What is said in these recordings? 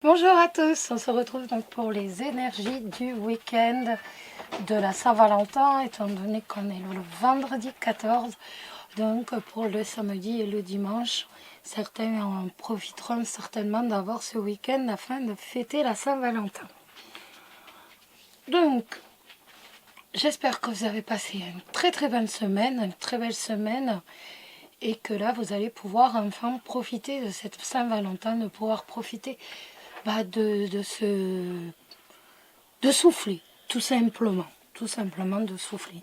Bonjour à tous, on se retrouve donc pour les énergies du week-end de la Saint-Valentin, étant donné qu'on est le vendredi 14, donc pour le samedi et le dimanche, certains en profiteront certainement d'avoir ce week-end afin de fêter la Saint-Valentin. Donc, j'espère que vous avez passé une très bonne semaine, une très belle semaine, et que là vous allez pouvoir enfin profiter de cette Saint-Valentin, de pouvoir profiter de souffler, tout simplement de souffler.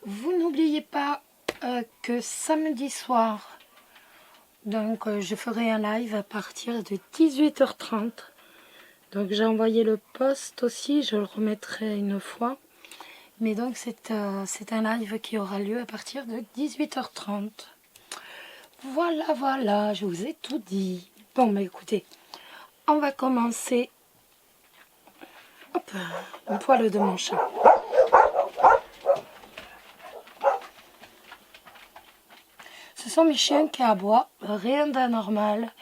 Vous n'oubliez pas que samedi soir, donc je ferai un live à partir de 18h30. Donc j'ai envoyé le post aussi, je le remettrai une fois. Mais donc c'est un live qui aura lieu à partir de 18h30. Voilà, je vous ai tout dit. Bon, mais écoutez, on va commencer. Hop, le poil de mon chat. Ce sont mes chiens qui aboient, rien d'anormal.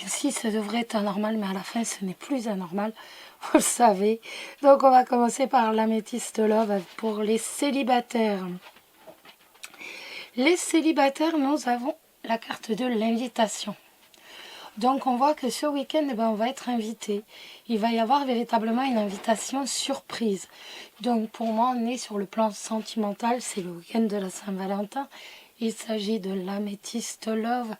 Si, ça devrait être anormal, mais à la fin, ce n'est plus anormal, vous le savez. Donc, on va commencer par l'améthyste love pour les célibataires. Les célibataires, nous avons la carte de l'invitation. Donc on voit que ce week-end, on va être invité. Il va y avoir véritablement une invitation surprise. Donc pour moi, on est sur le plan sentimental, c'est le week-end de la Saint-Valentin. Il s'agit de l'améthyste love.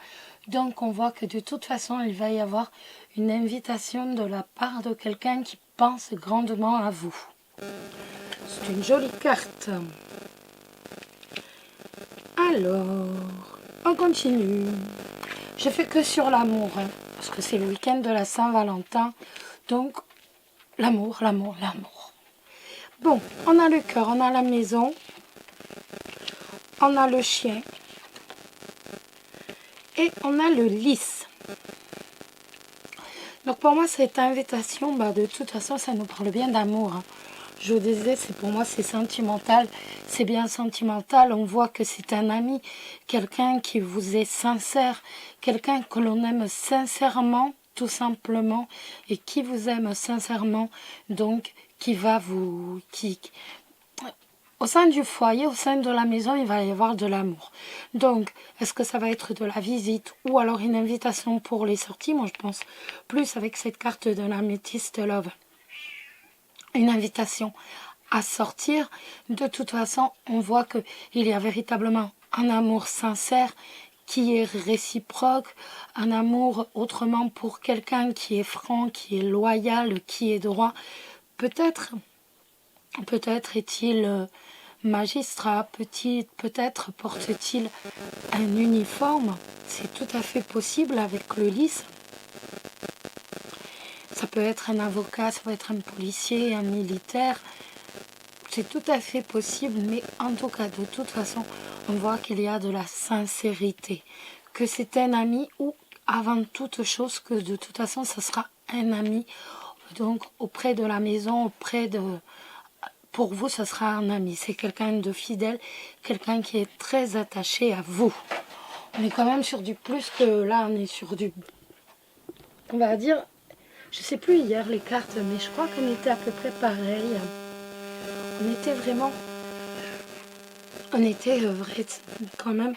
Donc on voit que de toute façon, il va y avoir une invitation de la part de quelqu'un qui pense grandement à vous. C'est une jolie carte. Alors, on continue. Je fais que sur l'amour, parce que c'est le week-end de la Saint-Valentin. Donc, l'amour. Bon, on a le cœur, on a la maison, on a le chien et on a le lys. Donc pour moi, cette invitation, de toute façon, ça nous parle bien d'amour. Je vous disais, pour moi, c'est sentimental. C'est bien sentimental. On voit que c'est un ami, quelqu'un qui vous est sincère, quelqu'un que l'on aime sincèrement, tout simplement, et qui vous aime sincèrement, donc qui va vous... Au sein du foyer, au sein de la maison, il va y avoir de l'amour. Donc, est-ce que ça va être de la visite ou alors une invitation pour les sorties? Moi, je pense plus avec cette carte de l'améthyste love. Une invitation à sortir. De toute façon, on voit qu'il y a véritablement un amour sincère qui est réciproque, un amour autrement pour quelqu'un qui est franc, qui est loyal, qui est droit. Peut-être est-il magistrat, peut-être porte-t-il un uniforme. C'est tout à fait possible avec le lys. Ça peut être un avocat, ça peut être un policier, un militaire. C'est tout à fait possible, mais en tout cas, de toute façon, on voit qu'il y a de la sincérité. Que c'est un ami ou, avant toute chose, que de toute façon, ça sera un ami. Donc, auprès de la maison, pour vous, ça sera un ami. C'est quelqu'un de fidèle, quelqu'un qui est très attaché à vous. On est quand même sur du plus que là, on est sur du... On va dire... Je sais plus hier les cartes, mais je crois qu'on était à peu près pareil. On était vraiment... On était vrai, quand même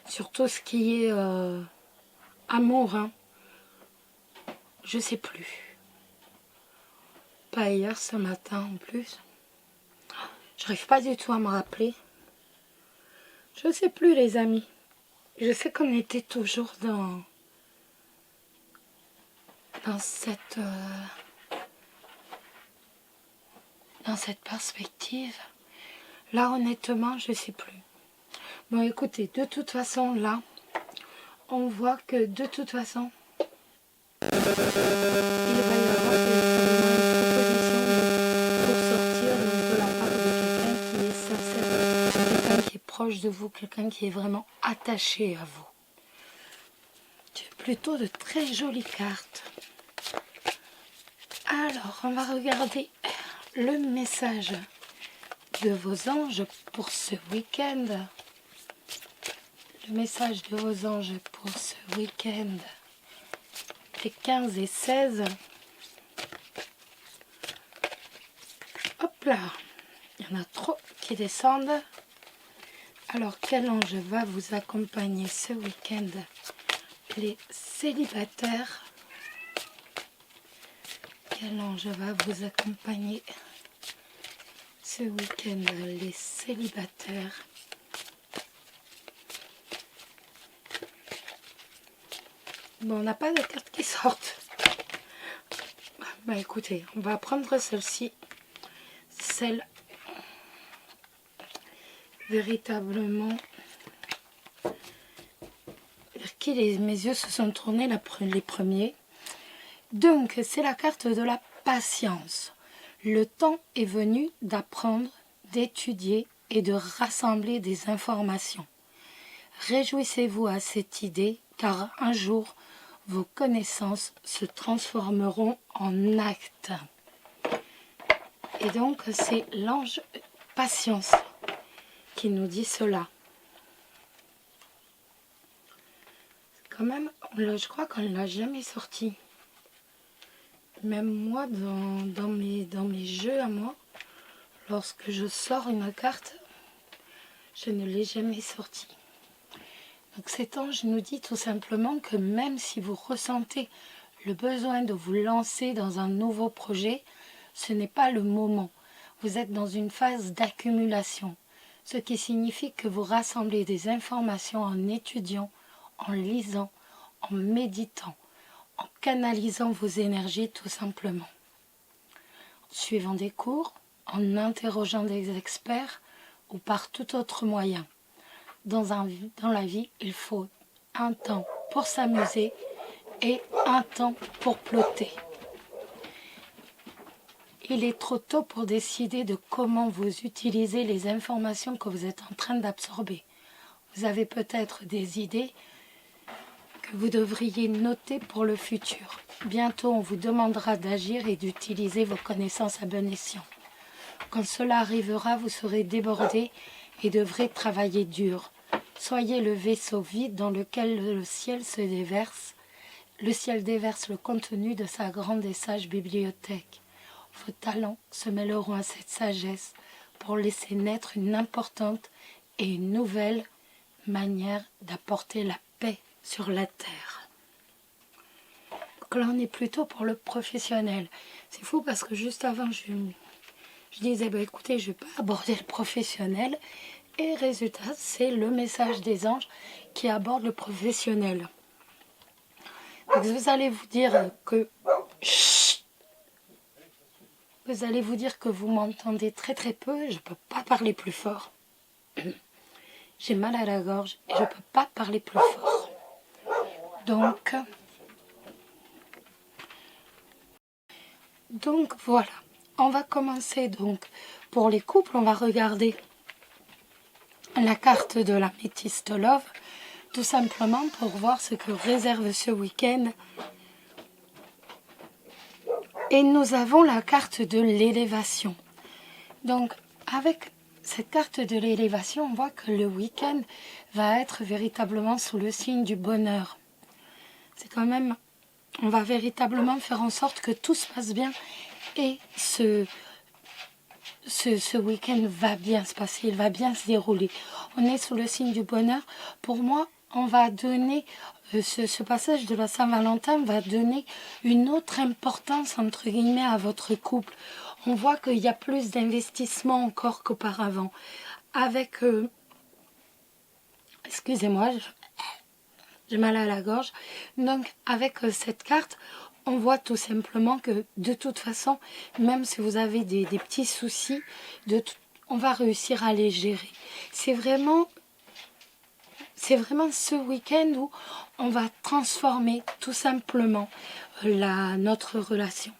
sur tout ce qui est amour. Je sais plus. Pas hier, ce matin en plus. J'arrive pas du tout à me rappeler. Je sais plus les amis. Je sais qu'on était toujours dans cette perspective. Là, honnêtement, je sais plus. Bon, écoutez, de toute façon, là, on voit que de toute façon, il va y avoir pour sortir de la part de quelqu'un qui est sincère, quelqu'un qui est proche de vous, quelqu'un qui est vraiment attaché à vous. C'est plutôt de très jolies cartes. Alors, on va regarder le message de vos anges pour ce week-end. Le message de vos anges pour ce week-end les 15 et 16. Hop là, il y en a trop qui descendent. Alors, quel ange va vous accompagner ce week-end? Les célibataires. Quel ange va vous accompagner ce week-end? Les célibataires. Bon, on n'a pas de cartes qui sortent. Bah écoutez, on va prendre celle-ci. Celle véritablement vers qui mes yeux se sont tournés les premiers. Donc, c'est la carte de la patience. Le temps est venu d'apprendre, d'étudier et de rassembler des informations. Réjouissez-vous à cette idée, car un jour, vos connaissances se transformeront en actes. Et donc, c'est l'ange patience qui nous dit cela. Quand même, je crois qu'on ne l'a jamais sorti. Même moi, dans mes jeux à moi, lorsque je sors une carte, je ne l'ai jamais sortie. Donc cet ange nous dit tout simplement que même si vous ressentez le besoin de vous lancer dans un nouveau projet, ce n'est pas le moment. Vous êtes dans une phase d'accumulation, ce qui signifie que vous rassemblez des informations en étudiant, en lisant, en méditant, en canalisant vos énergies tout simplement. En suivant des cours, en interrogeant des experts ou par tout autre moyen. Dans la vie, il faut un temps pour s'amuser et un temps pour plotter. Il est trop tôt pour décider de comment vous utilisez les informations que vous êtes en train d'absorber. Vous avez peut-être des idées que vous devriez noter pour le futur. Bientôt, on vous demandera d'agir et d'utiliser vos connaissances à bon escient. Quand cela arrivera, vous serez débordé et devrez travailler dur. Soyez le vaisseau vide dans lequel le ciel se déverse. Le ciel déverse le contenu de sa grande et sage bibliothèque. Vos talents se mêleront à cette sagesse pour laisser naître une importante et une nouvelle manière d'apporter la paix sur la terre. Donc là, on est plutôt pour le professionnel. C'est fou parce que juste avant, je disais, écoutez, je ne vais pas aborder le professionnel. Et résultat, c'est le message des anges qui aborde le professionnel. Donc vous allez vous dire que... Vous allez vous dire que vous m'entendez très très peu, je ne peux pas parler plus fort. J'ai mal à la gorge et je ne peux pas parler plus fort. Donc voilà, on va commencer donc pour les couples, on va regarder la carte de la Métiste Love, tout simplement pour voir ce que réserve ce week-end. Et nous avons la carte de l'élévation. Donc avec cette carte de l'élévation, on voit que le week-end va être véritablement sous le signe du bonheur. C'est quand même, on va véritablement faire en sorte que tout se passe bien et ce week-end va bien se passer, il va bien se dérouler. On est sous le signe du bonheur. Pour moi, on va donner, ce passage de la Saint-Valentin va donner une autre importance, entre guillemets, à votre couple. On voit qu'il y a plus d'investissement encore qu'auparavant. Avec, excusez-moi, j'ai mal à la gorge. Donc, avec cette carte, on voit tout simplement que, de toute façon, même si vous avez des petits soucis, on va réussir à les gérer. C'est vraiment ce week-end où on va transformer tout simplement notre relation.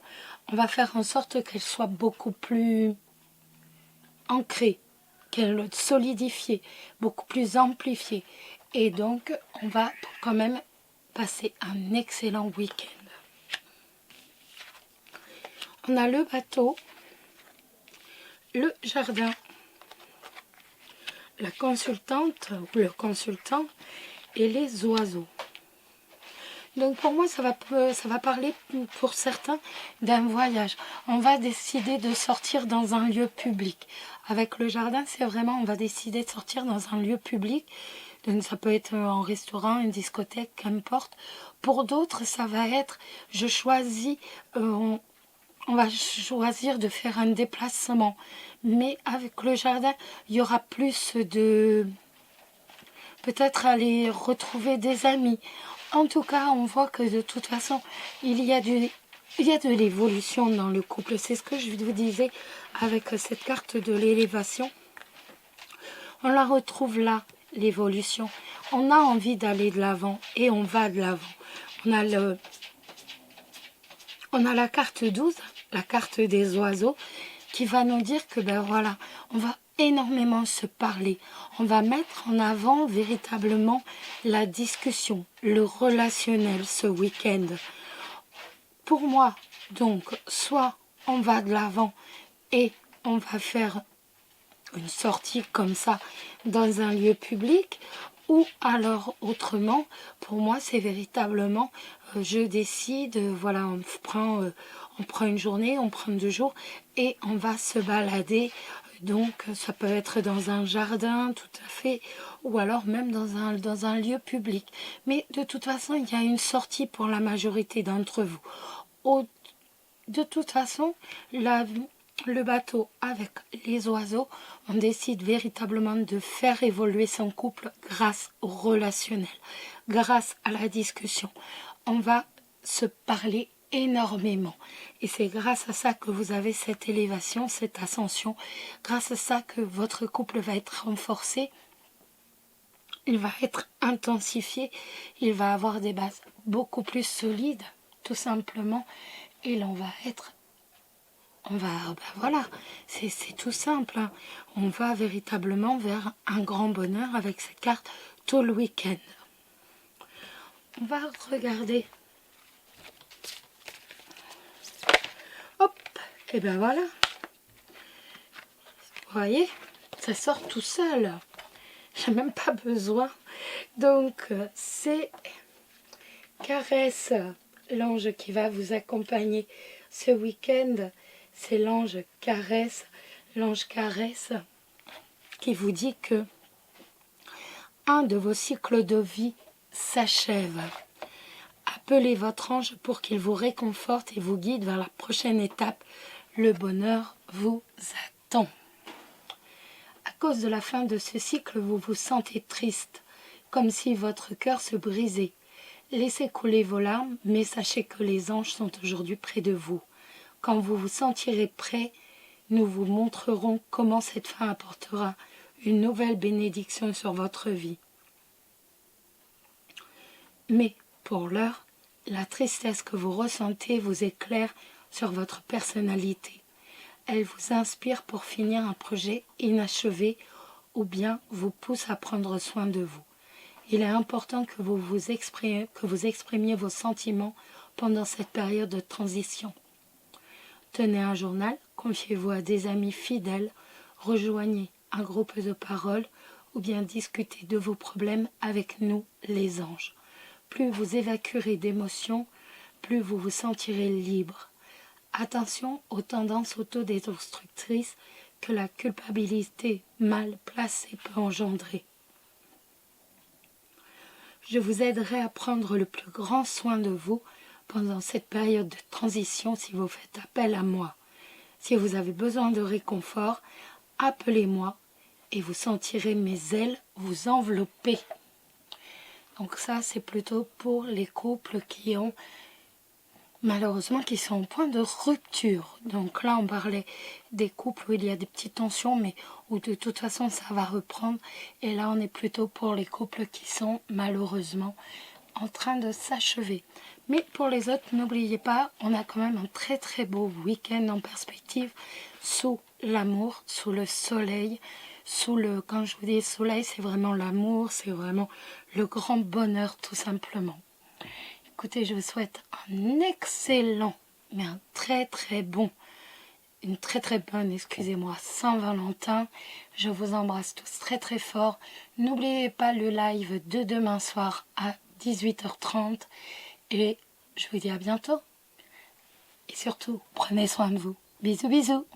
On va faire en sorte qu'elle soit beaucoup plus ancrée, qu'elle solidifiée, beaucoup plus amplifiée. Et donc, on va quand même passer un excellent week-end. On a le bateau, le jardin, la consultante ou le consultant et les oiseaux. Donc pour moi, ça va parler pour certains d'un voyage. On va décider de sortir dans un lieu public. Avec le jardin, c'est vraiment, on va décider de sortir dans un lieu public. Donc ça peut être un restaurant, une discothèque, qu'importe. Pour d'autres, ça va être, je choisis, on va choisir de faire un déplacement. Mais avec le jardin, il y aura plus de... peut-être aller retrouver des amis. En tout cas, on voit que de toute façon, il y a de l'évolution dans le couple. C'est ce que je vous disais avec cette carte de l'élévation. On la retrouve là, l'évolution. On a envie d'aller de l'avant et on va de l'avant. On a la carte 12, la carte des oiseaux, qui va nous dire que ben voilà, on va énormément se parler. On va mettre en avant véritablement la discussion, le relationnel ce week-end. Pour moi, donc, soit on va de l'avant et on va faire une sortie comme ça dans un lieu public, ou alors autrement, pour moi c'est véritablement, je décide, voilà, on prend une journée, on prend 2 jours et on va se balader. Donc ça peut être dans un jardin tout à fait, ou alors même dans un lieu public. Mais de toute façon, il y a une sortie pour la majorité d'entre vous. De toute façon, le bateau avec les oiseaux, on décide véritablement de faire évoluer son couple grâce au relationnel, grâce à la discussion. On va se parler énormément. Et c'est grâce à ça que vous avez cette élévation, cette ascension. Grâce à ça que votre couple va être renforcé. Il va être intensifié. Il va avoir des bases beaucoup plus solides, tout simplement. Et l'on va être... voilà, c'est tout simple. Hein. On va véritablement vers un grand bonheur avec cette carte tout le week-end. On va regarder. Hop, et ben voilà. Vous voyez, ça sort tout seul. J'ai même pas besoin. Donc, c'est Caresse, l'ange qui va vous accompagner ce week-end. C'est l'ange Caresse qui vous dit que un de vos cycles de vie s'achève. Appelez votre ange pour qu'il vous réconforte et vous guide vers la prochaine étape. Le bonheur vous attend. À cause de la fin de ce cycle, vous vous sentez triste, comme si votre cœur se brisait. Laissez couler vos larmes, mais sachez que les anges sont aujourd'hui près de vous. Quand vous vous sentirez prêt, nous vous montrerons comment cette fin apportera une nouvelle bénédiction sur votre vie. Mais, pour l'heure, la tristesse que vous ressentez vous éclaire sur votre personnalité. Elle vous inspire pour finir un projet inachevé ou bien vous pousse à prendre soin de vous. Il est important que vous exprimiez vos sentiments pendant cette période de transition. Tenez un journal, confiez-vous à des amis fidèles, rejoignez un groupe de parole ou bien discutez de vos problèmes avec nous, les anges. Plus vous évacuerez d'émotions, plus vous vous sentirez libre. Attention aux tendances autodestructrices que la culpabilité mal placée peut engendrer. Je vous aiderai à prendre le plus grand soin de vous pendant cette période de transition si vous faites appel à moi. Si vous avez besoin de réconfort, appelez-moi et vous sentirez mes ailes vous envelopper. Donc ça, c'est plutôt pour les couples qui ont, malheureusement, qui sont au point de rupture. Donc là, on parlait des couples où il y a des petites tensions, mais où de toute façon, ça va reprendre. Et là, on est plutôt pour les couples qui sont, malheureusement, en train de s'achever. Mais pour les autres, n'oubliez pas, on a quand même un très très beau week-end en perspective, sous l'amour, sous le soleil, quand je vous dis soleil, c'est vraiment l'amour, c'est vraiment le grand bonheur tout simplement. Écoutez, je vous souhaite un excellent, mais un très très bon, une très très bonne, excusez-moi, Saint-Valentin. Je vous embrasse tous très très fort. N'oubliez pas le live de demain soir à 18h30 Et je vous dis à bientôt. Et surtout, prenez soin de vous. Bisous bisous.